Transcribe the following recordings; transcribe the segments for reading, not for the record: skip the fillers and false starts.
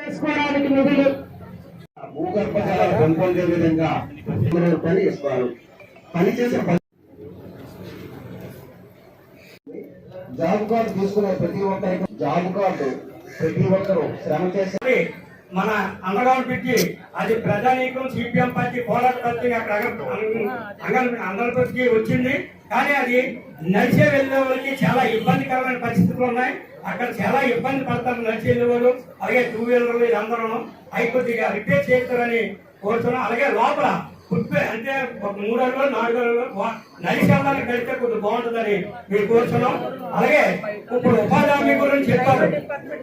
చేసుకోవడానికి నిధులు భూగర్భ జలాలు పెంపొందే విధంగా పని ఇస్తారు. పనిచేసే జాబ్ కార్డు తీసుకునే ప్రతి ఒక్కరికి జాబ్ కార్డు ప్రతి ఒక్కరు శ్రమ చేసే మన అండగాను పెట్టి అది ప్రజానీకం సిపిఎం పార్టీ పోరాట పార్టీ అక్కడ అందరికి వచ్చింది. కానీ అది నడిచే వెళ్ళే వాళ్ళకి చాలా ఇబ్బందికరమైన పరిస్థితులు ఉన్నాయి. అక్కడ చాలా ఇబ్బంది పడతారు నడిచి వెళ్ళే వాళ్ళు, అలాగే టూ వీలర్లు వీళ్ళందరూ అవి కొద్దిగా రిపేర్ చేస్తారని కోరుతున్నాం. అలాగే లోపల అంటే ఒక 3 అడుగులు 4 అడుగులు నడిచేదానికి కడితే కొద్దిగా బాగుంటుందని మీరు కోరుతున్నాం. అలాగే ఇప్పుడు ఉపాధి హామీ గురించి చెప్పారు.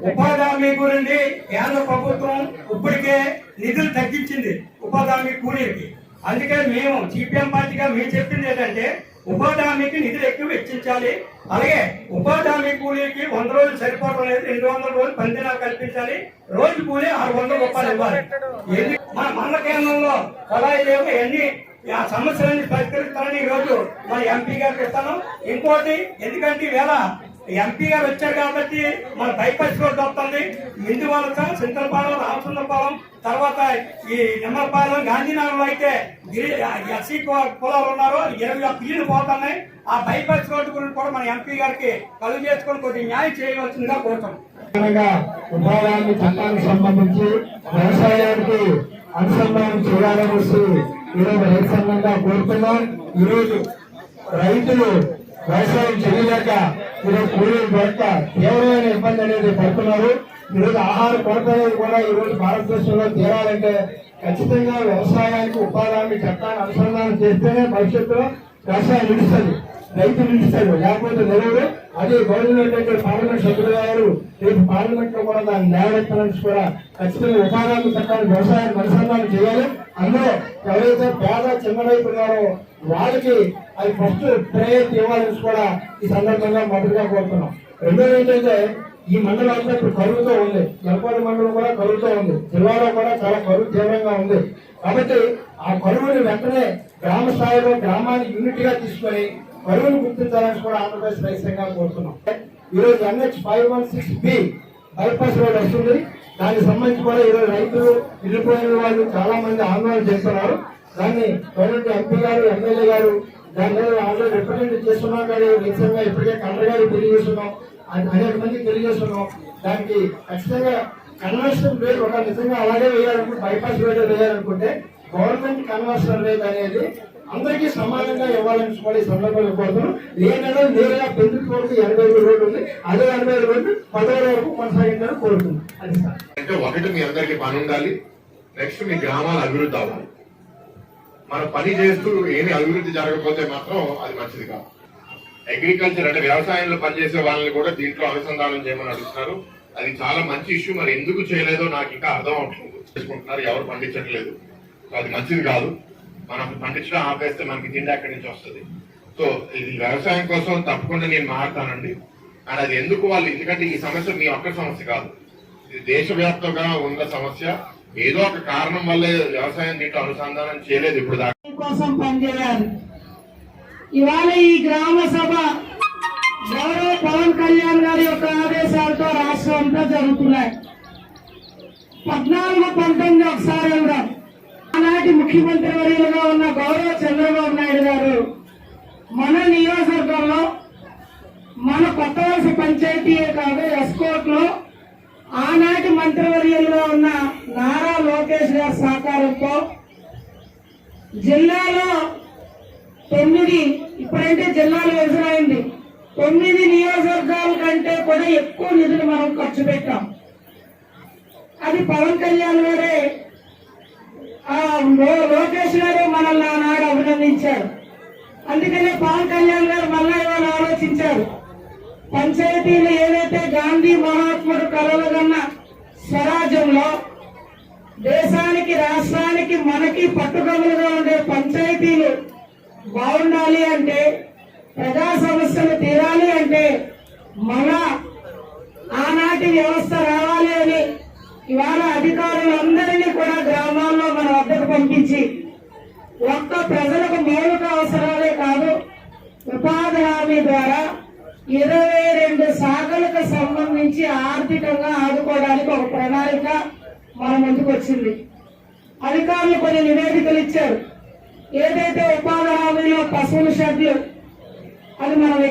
ఉపాధి హామీ గురించి కేంద్ర ప్రభుత్వం ఇప్పటికే నిధులు తగ్గించింది ఉపాధి హామీ కూలీలకి. అందుకే మేము సిపిఎం పార్టీగా మేము చెప్పింది ఏంటంటే ఉపాధి హామీకి నిధులు ఎక్కువ వెచ్చించాలి. అలాగే ఉపాధి హామీ కూలీకి 100 రోజులు సరిపోవడం లేదు, 200 రోజులు 10 దినాలు కల్పించాలి. రోజు కూలీ 600 రూపాయలు ఇవ్వాలి. మన మండల కేంద్రంలో కొలాయి లేవు, ఎన్ని సమస్యలన్నీ పరిష్కరిస్తానని ఈ రోజు మన ఎంపీ గారికి ఇస్తాను. ఇంకోటి ఎందుకంటే వేళ ఎంపీ గారు వచ్చారు కాబట్టి మన బైపాస్ రోడ్డు వస్తుంది. మింది వలస, చింతలపాలెం, రామచంద్రపాలెం, తర్వాత ఈ నిమ్మలపాలెం, గాంధీనగర్లో అయితే ఎస్సీ కులాలు ఉన్నారు, 21 ఇల్లు పోతున్నాయి. ఆ బైపాస్ రోడ్డు గురించి కూడా మన ఎంపీ గారికి కలుగు చేసుకొని కొద్దిగా న్యాయం చేయవలసిందిగా కోరుతాం. ఉపాధి హామీ చట్టానికి సంబంధించి వ్యవసాయానికి అనుసంధానం చేయాలనేసి ఈరోజు రైతు సంఘంగా కోరుతున్నాం. ఈరోజు రైతులు వ్యవసాయం చేయలేక ఈరోజు కూలీలు దొరక తీవ్రమైన ఇబ్బంది అనేది పడుతున్నారు. ఈరోజు ఆహార కొరత అనేది కూడా ఈరోజు భారతదేశంలో తీరాలంటే ఖచ్చితంగా వ్యవసాయానికి ఉపాధి హామీ చట్టాన్ని అనుసంధానం చేస్తేనే భవిష్యత్తులో వ్యవసాయం నిలుస్తుంది, రైతు నిలుస్తాడు, లేకపోతే నిలవడు. అదే గవర్నమెంట్ పార్లమెంట్ సభ్యులు గారు రేపు పార్లమెంట్ లో కూడా దాన్ని న్యాయస్థానానికి కూడా ఖచ్చితంగా ఉపాధి హామీ చట్టాన్ని వ్యవసాయాన్ని అనుసంధానం చేయాలి. అందులో ఎవరైతే పేద చిన్న రైతులు ఉన్నారో వాళ్ళకి అది ఫస్ట్ ప్రయారిటీ ఇవ్వాలని కూడా ఈ సందర్భంగా మొదటిగా కోరుతున్నాం. రెండోది ఏంటంటే ఈ మండలం అంతా ఇప్పుడు కరువుతో ఉంది, ఎల్పాడు మండలం కూడా కరువుతో ఉంది, జిల్లాలో కూడా చాలా కరువు తీవ్రంగా ఉంది. కాబట్టి ఆ కరువుని వెంటనే గ్రామ స్థాయిలో గ్రామాన్ని యూనిట్ గా తీసుకొని కరువును గుర్తించాలని కూడా ఆంధ్రప్రదేశ్ రైతు సంఘంగా కోరుతున్నాం. ఈరోజు NH 516B బైపాస్ రోడ్ వస్తుంది. దానికి సంబంధించి కూడా ఈరోజు రైతులు వెళ్ళిపోయిన వాళ్ళు చాలా మంది ఆందోళన చేస్తున్నారు. దాన్ని గవర్నమెంట్ ఎంపీ గారు, ఎమ్మెల్యే గారు దాని మీద ఆల్రెడీ రిప్రజెంట్ చేస్తున్నాం. కానీ నిజంగా ఇప్పటికే కలెక్టర్ గారు తెలియజేస్తున్నాం, అనేక మందికి తెలియజేస్తున్నాం. దానికి ఖచ్చితంగా కన్వర్షన్ రేట్ ఒక నిజంగా అలాగే వేయాలనుకుంటే, బైపాస్ రేట్ వేయాలనుకుంటే గవర్నమెంట్ కన్వర్షన్ రేట్ అనేది అందరికీ సమానంగా ఇవ్వాలని కూడా ఈ సందర్భంగా కోరుతున్నాం. నేనేదో నేరుగా పెందుకు వరకు 85 రోడ్లు ఉంది, అదే 85 రోడ్లు 10 వరకు కొనసాగించాలని కోరుతున్నాం. అది సార్ అంటే ఒకటి మీ అందరికీ పని ఉండాలి, నెక్స్ట్ మీ గ్రామాల అభివృద్ధి అవ్వాలి. మనం పని చేస్తూ ఏమి అభివృద్ధి జరగకపోతే మాత్రం అది మంచిది కాదు. అగ్రికల్చర్ అంటే వ్యవసాయంలో పనిచేసే వాళ్ళని కూడా దీంట్లో అనుసంధానం చేయమని అడుగుతున్నారు. అది చాలా మంచి ఇష్యూ. మరి ఎందుకు చేయలేదో నాకు ఇంకా అర్థం అవట్లేదు. చేసుకుంటున్నారు, ఎవరు పండించట్లేదు. సో అది మంచిది కాదు. మనం పండించడం ఆపేస్తే మనకి తిండి అక్కడి నుంచి వస్తుంది. సో ఇది వ్యవసాయం కోసం తప్పకుండా నేను మాట్లాడతానండి. అండ్ అది ఎందుకు వాళ్ళు, ఎందుకంటే ఈ సమస్య మీ ఒక్క సమస్య కాదు, ఇది దేశవ్యాప్తంగా ఉన్న సమస్య. ఏదో ఒక కారణం వల్ల వ్యవసాయం దీంట్లో అనుసంధానం చేయలేదు ఇప్పుడు దాకా. కోసం పనిచేయాలి. ఇవాళ ఈ గ్రామ సభ గౌరవ పవన్ కళ్యాణ్ గారి యొక్క ఆదేశాలతో రాష్ట్రం అంతా జరుగుతున్నాయి. 14, 19 ఒకసారి వెళ్దాం. ఆనాటి ముఖ్యమంత్రి వర్యులుగా ఉన్న గౌరవ చంద్రబాబు నాయుడు గారు మన నియోజకవర్గంలో మన కొత్తవలస పంచాయతీయే కాదు ఎస్కోట్ లో ఆనాటి మంత్రివర్యులుగా ఉన్న నారా లోకేష్ గారి సహకారంతో జిల్లాలో 9, ఇప్పుడంటే జిల్లాలు విభజనైంది, 9 నియోజకవర్గాల కంటే కూడా ఎక్కువ నిధులు మనం ఖర్చు పెట్టాం. అది పవన్ కళ్యాణ్ గారే, లోకేష్ గారు మనల్ని ఆనాడు అభినందించారు. అందుకనే పవన్ కళ్యాణ్ గారు మళ్ళా ఇవాళ ఆలోచించారు. పంచాయతీలు ఏదైతే గాంధీ మహాత్ముడు కలలుగన్న స్వరాజ్యంలో దేశానికి, రాష్ట్రానికి, మనకి పట్టుకొమ్మలుగా ఉండే పంచాయతీలు బాగుండాలి అంటే, ప్రజా సమస్యలు తీరాలి అంటే మన ఆనాటి వ్యవస్థ రావాలి అని ఇవాళ అధికారులందరినీ కూడా గ్రామాల్లో మన వద్దకు పంపించి ఒక్క ప్రజలకు మౌలిక అవసరాలే కాదు, ఉపాధి హామీ ద్వారా 22 శాఖలకు సంబంధించి ఆర్థికంగా ఆదుకోవడానికి ఒక ప్రణాళిక మన ముందుకు వచ్చింది. అధికారులు కొన్ని నివేదికలు ఇచ్చారు. ఏదైతే ఉపాధి హామీలో పశువుల షెడ్లు అది మనం